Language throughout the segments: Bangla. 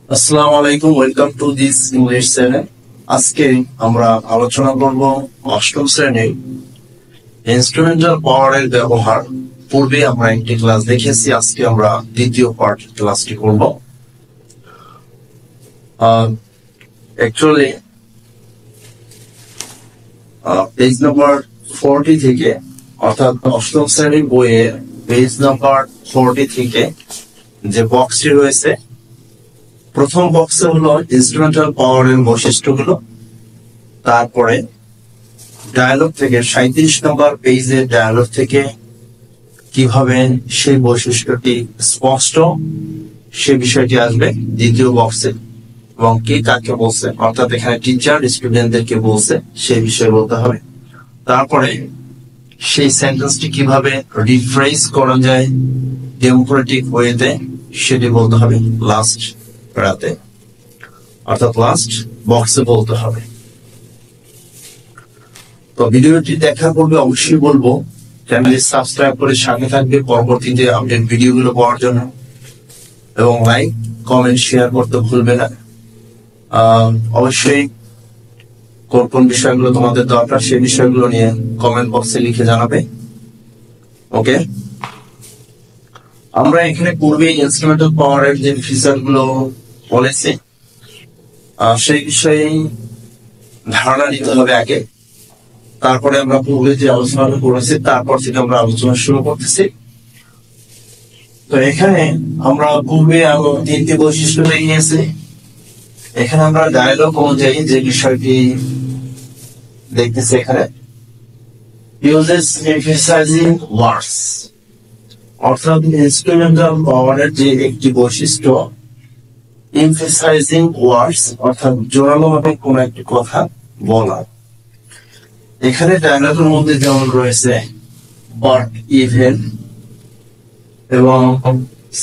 আসসালামু আলাইকুম, welcome to this English channel. আজকে আমরা আলোচনা করব অষ্টম শ্রেণীর ইনস্ট্রুমেন্টাল পাওয়ারের ব্যবহার। পূর্বে আমরা একটি ক্লাস দেখেছি, আজকে আমরা দ্বিতীয় পার্ট ক্লাসটি করব। অ্যাকচুয়ালি পেজ নাম্বার 40 থেকে, অর্থাৎ অষ্টম শ্রেণীর বইয়ে পেজ নাম্বার 40 থেকে যে বক্সটি রয়েছে, প্রথম বক্সে হলো ইনস্ট্রুমেন্টাল পাওয়ারের বৈশিষ্ট্যগুলো। তারপরে ডায়ালগ থেকে 37 নম্বর পেজে ডায়ালগ থেকে কিভাবে সেই বৈশিষ্ট্যটি স্পষ্ট সে বিষয়টি আসবে দ্বিতীয় বক্সে, এবং কে কাকে বলছে, অর্থাৎ এখানে টিচার স্টুডেন্টদেরকে বলছে সেই বিষয়ে বলতে হবে। তারপরে সেই সেন্টেন্সটি কিভাবে রিফ্রেজ করা যায় ডেমোক্রেটিক ওয়েতে সেটি বলতে হবে লাস্ট রাতে, অর্থাৎ লাস্ট বক্সে বলতে হবে। তো ভিডিওটি দেখার পূর্বে অবশ্যই বলবো চ্যানেলটি সাবস্ক্রাইব করে সাথে থাকবে পরবর্তীতে আপডেট ভিডিওগুলো পাওয়ার জন্য, এবং লাইক কমেন্ট শেয়ার করতে ভুলবে না। অবশ্যই কোন কোন বিষয়গুলো তোমাদের দরকার সেই বিষয়গুলো নিয়ে কমেন্ট বক্সে লিখে জানাবে। ওকে, আমরা এখানে পূর্বে ইনস্ট্রুমেন্টাল পাওয়ারের যে ফিচার গুলো বলেছি সেই বিষয়ে ধারণা নিতে হবে আগে, তারপরে আমরা পূর্বে যে আলোচনাটা করেছি তারপর থেকে আমরা আলোচনা শুরু করতেছি। তো এখানে আমরা পূর্বে আরো 3টি বৈশিষ্ট্য নিয়েছি। এখানে আমরা ডায়ালগ অনুযায়ী যে বিষয়টি দেখতেছি, এখানে ইউজেস এমফাসাইজিং ওয়ার্ডস, অর্থাৎ ইনস্ট্রুমেন্টাল পাওয়ারের যে একটি বৈশিষ্ট্য এমফাসাইজিং ওয়ার্ডস, অর্থাৎ জোরালো ভাবে কোন একটি কথা বলা। এখানে ডায়ালগের মধ্যে যেমন রয়েছে বাট, ইভেন, এবং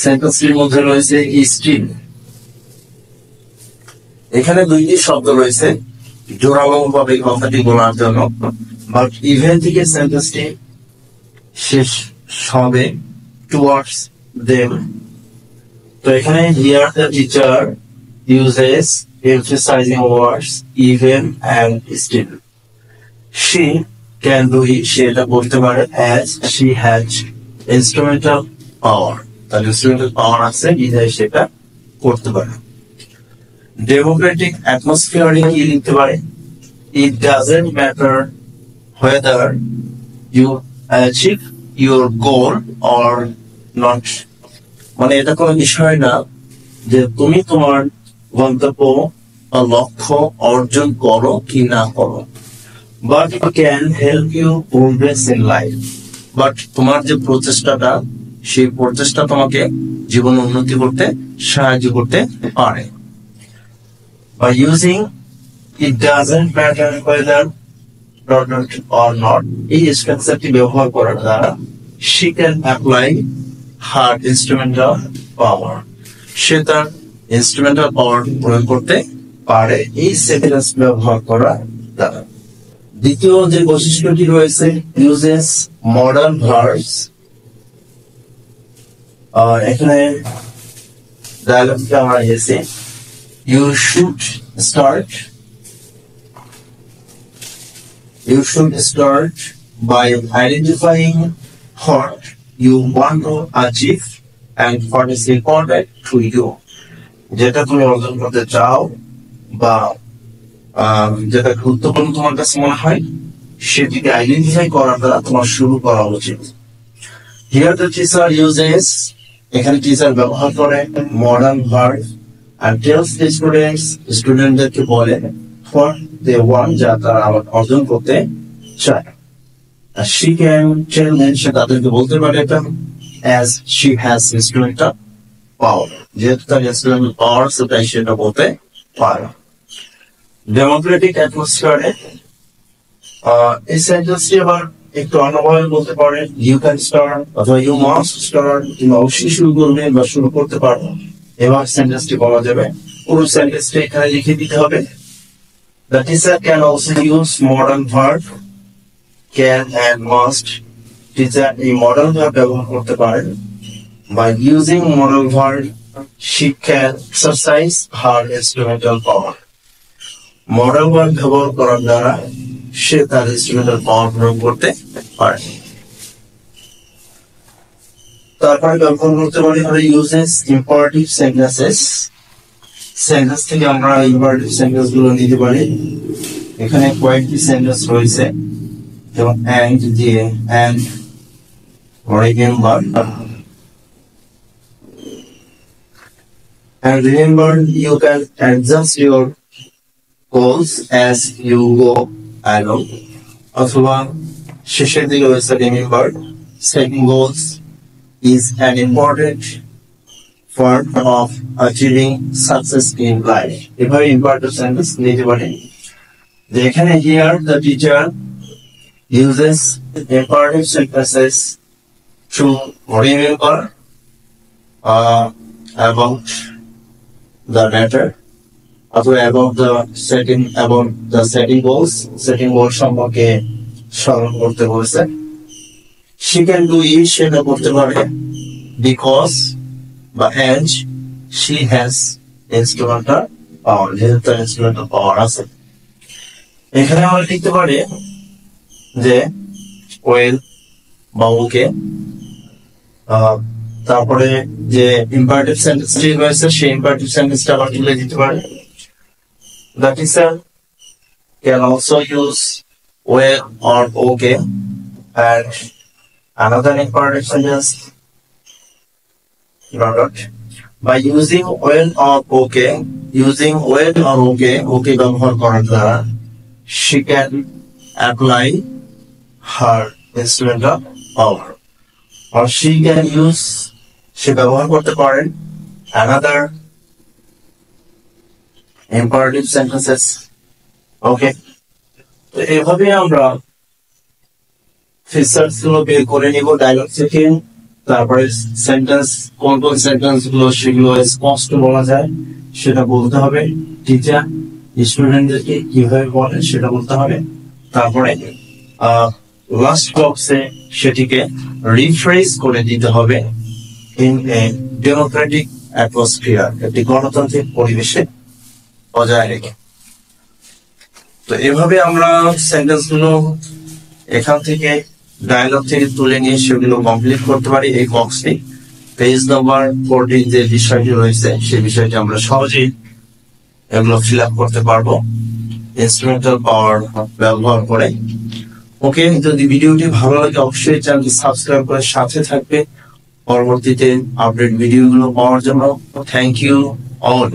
সেন্টেন্সটির মধ্যে রয়েছে স্টিল। এখানে 2টি শব্দ রয়েছে জোরালো ভাবে কথাটি বলার জন্য, বাট ইভেন থেকে সেন্টেন্সটি শেষ হবে টুয়ার্ডস দেম। তো এখানে here the teacher uses emphasising words even and still. She can do it, সে এটা করতে পারে, as she has instrumental power, তার instrumental power আছে বিধায় সেটা করতে পারে। ডেমোক্রেটিক অ্যাটমসফিয়ারে কি লিখতে পারে, it doesn't matter whether you achieve your goal or not, মানে এটা কোনো বিষয় না যে তুমি তোমার গন্তব্য বা লক্ষ্য অর্জন করো কি না করো, but it can help you progress in life, but তোমার যে প্রচেষ্টাটা সেই প্রচেষ্টা তোমাকে জীবনে উন্নতি করতে সাহায্য করতে পারে। By using it doesn't matter whether or not এই স্ট্রাকচারটি ব্যবহার করার দ্বারা she can apply her instrumental power, সে তার ইনস্ট্রুমেন্টাল পাওয়ার প্রয়োগ করতে পারে এই সেন্টেন্স ব্যবহার করার দ্বারা। দ্বিতীয় যে বৈশিষ্ট্যটি রয়েছে ইউজেস মডার্ন ভার্বস। এখানে ডায়ালগটা আমরা এসে you should start by identifying what you want to achieve and what is important to you, যেটা তুমি অর্জন করতে চাও বা যেটা গুরুত্বপূর্ণ তোমার কাছে মনে হয় সেটিকে আইডেন্টিফাই করার দ্বারা তোমার শুরু করা উচিত। হিয়ার দ্য টিচার ইউজেস, এখানে টিচার ব্যবহার করে modern verb and tells the স্টুডেন্টদেরকে বলে what they want, যা তারা অর্জন করতে চায়। she can tell them, সে তাদেরকে বলতে পারে এটা as she has instrumental power, যেহেতু তার instrumental power সেটাই সেটা বলতে পারে। ডেমোক্রেটিক অ্যাটমসফিয়ারে এই সেন্টেন্সটি আবার একটু অন্যভাবে বলতে পারে ইউ ক্যান স্টার্ট অথবা ইউ মাস্ট স্টার্ট, তুমি অবশ্যই শুরু করবে বা শুরু করতে পারো, এবার সেন্টেন্সটি বলা যাবে। পুরো সেন্টেন্সটি এখানে লিখে দিতে হবে। The teacher can also use modern verb, can and must. Teacher এই মডার্ন ভার্ব ব্যবহার করতে পারেন। By using modern verb she can exercise her instrumental power. Model word ব্যবহার করার দ্বারা সে তার ইনস্ট্রুমেন্টাল পাওয়ার প্রয়োগ করতে পারে। তারপরে ব্যবহার করতে পারি আমরা ইউজেস ইম্পারেটিভ সেন্টেন্সেস। সেন্টেন্স থেকে আমরা ইম্পারেটিভ সেন্টেন্স গুলো নিতে পারি। এখানে কয়েকটি সেন্টেন্স রয়েছে, যেমন and দিয়ে and remember and remember you can adjust your goals as you go along. অথবা শেষের দিকে রয়েছে remember setting goals is an important part of achieving success in life. এভাবে ইম্পারেটিভ সেন্টেন্স নিতে পারি। এখানে here the teacher uses imperative sentences to remember about the matter, about the setting goals সম্পর্কে স্মরণ করতে বলেছে। She can do it, সেটা করতে পারে, because বা and she has instrumental power, যেহেতু instrumental power আছে। এখানে আমরা লিখতে পারি যে ওয়েল বা ওকে, তারপরে যে ইম্পারেটিভ সেন্টেন্সটি রয়েছে সেই ইম্পারেটিভ সেন্টেন্সটা আবার তুলে দিতে পারে। The teacher can also use well or okay and another imperative sentence by using well or okay, okay ব্যবহার করার দ্বারা she can apply her instrumental power, or she can use, সে ব্যবহার করতে পারেন another imperative sentences. Okay, তো এভাবে আমরা ফিচার্স গুলো বের করে নিব ডায়লগ থেকে। তারপরে সেন্টেন্স, কোন সেন্টেন্স গুলো সেগুলো স্পষ্ট বলা যায় সেটা বলতে হবে, টিচার স্টুডেন্টদেরকে কিভাবে বলে সেটা বলতে হবে। তারপরে লাস্ট বক্সে সেটিকে রিফ্রেশ করে দিতে হবে ইন এ ডেমোক্রেটিক অ্যাটমসফিয়ার, একটি গণতান্ত্রিক পরিবেশে বজায় রেখে। তো এভাবে আমরা সেন্টেন্স গুলো এখান থেকে ডায়লগ থেকে তুলে নিয়ে সেগুলো কমপ্লিট করতে পারি। এই বক্সটি পেজ নাম্বার 14 যে বিষয়টি রয়েছে সেই বিষয়টি আমরা সহজেই এগুলো ফিল আপ করতে পারবো ইনস্ট্রুমেন্টাল পাওয়ার ব্যবহার করে। ওকে, যদি ভিডিওটি ভালো লাগে অবশ্যই চ্যানেলটি সাবস্ক্রাইব করে সাথে থাকবে পরবর্তীতে আপডেট ভিডিওগুলো পাওয়ার জন্য। Thank you all.